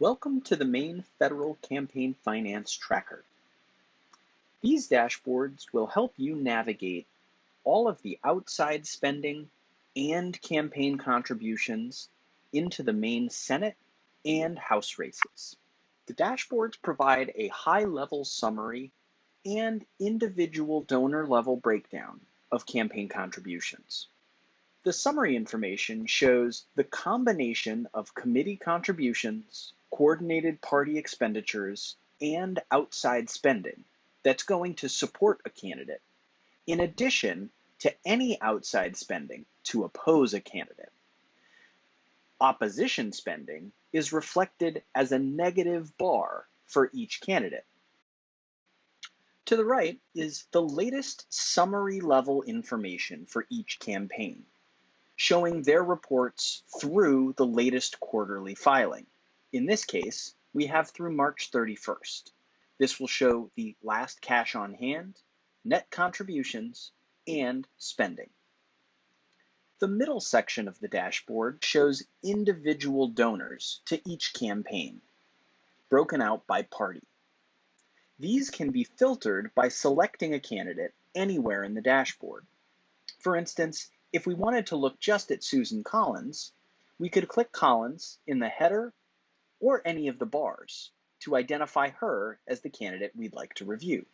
Welcome to the Maine Federal Campaign Finance Tracker. These dashboards will help you navigate all of the outside spending and campaign contributions into the Maine Senate and House races. The dashboards provide a high-level summary and individual donor-level breakdown of campaign contributions. The summary information shows the combination of committee contributions, coordinated party expenditures, and outside spending that's going to support a candidate, in addition to any outside spending to oppose a candidate. Opposition spending is reflected as a negative bar for each candidate. To the right is the latest summary level information for each campaign, showing their reports through the latest quarterly filing. In this case, we have through March 31st. This will show the last cash on hand, net contributions, and spending. The middle section of the dashboard shows individual donors to each campaign, broken out by party. These can be filtered by selecting a candidate anywhere in the dashboard. For instance, if we wanted to look just at Susan Collins, we could click Collins in the header or any of the bars to identify her as the candidate we'd like to review.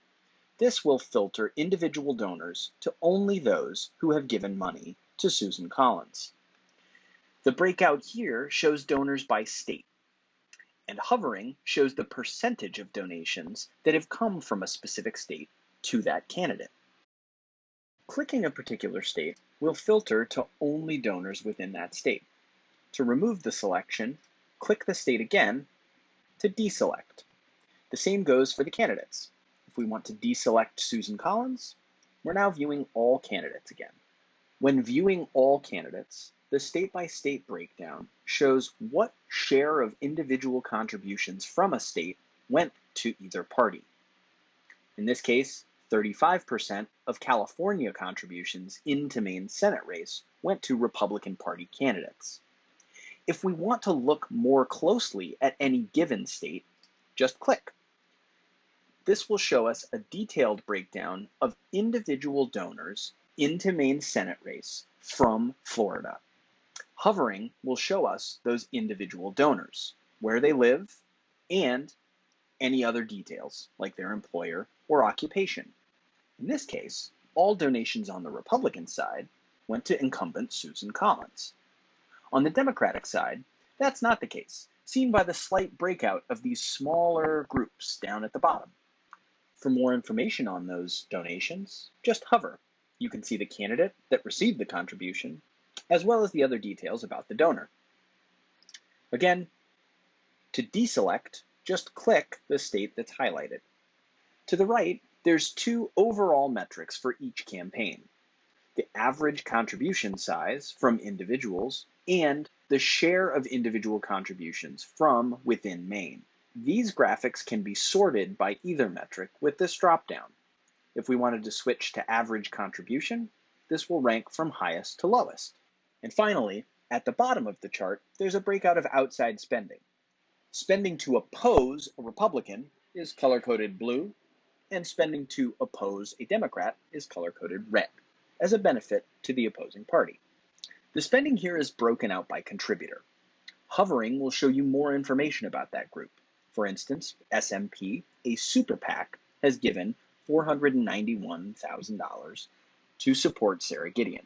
This will filter individual donors to only those who have given money to Susan Collins. The breakout here shows donors by state, and hovering shows the percentage of donations that have come from a specific state to that candidate. Clicking a particular state will filter to only donors within that state. To remove the selection, click the state again to deselect. The same goes for the candidates. If we want to deselect Susan Collins, we're now viewing all candidates again. When viewing all candidates, the state-by-state breakdown shows what share of individual contributions from a state went to either party. In this case, 35% of California contributions into Maine's Senate race went to Republican Party candidates. If we want to look more closely at any given state, just click. This will show us a detailed breakdown of individual donors into Maine's Senate race from Florida. Hovering will show us those individual donors, where they live, and any other details like their employer or occupation. In this case, all donations on the Republican side went to incumbent Susan Collins. On the Democratic side, that's not the case, seen by the slight breakout of these smaller groups down at the bottom. For more information on those donations, just hover. You can see the candidate that received the contribution, as well as the other details about the donor. Again, to deselect, just click the state that's highlighted. To the right, there's two overall metrics for each campaign: the average contribution size from individuals and the share of individual contributions from within Maine. These graphics can be sorted by either metric with this dropdown. If we wanted to switch to average contribution, this will rank from highest to lowest. And finally, at the bottom of the chart, there's a breakout of outside spending. Spending to oppose a Republican is color-coded blue, and spending to oppose a Democrat is color-coded red, as a benefit to the opposing party. The spending here is broken out by contributor. Hovering will show you more information about that group. For instance, SMP, a super PAC, has given $491,000 to support Sarah Gideon.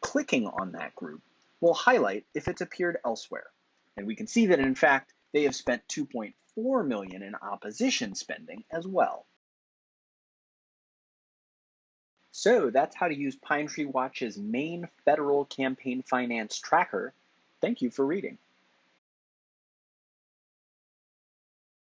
Clicking on that group will highlight if it's appeared elsewhere, and we can see that in fact they have spent $2.4 million in opposition spending as well. So that's how to use Pine Tree Watch's Maine Federal Campaign Finance Tracker. Thank you for reading.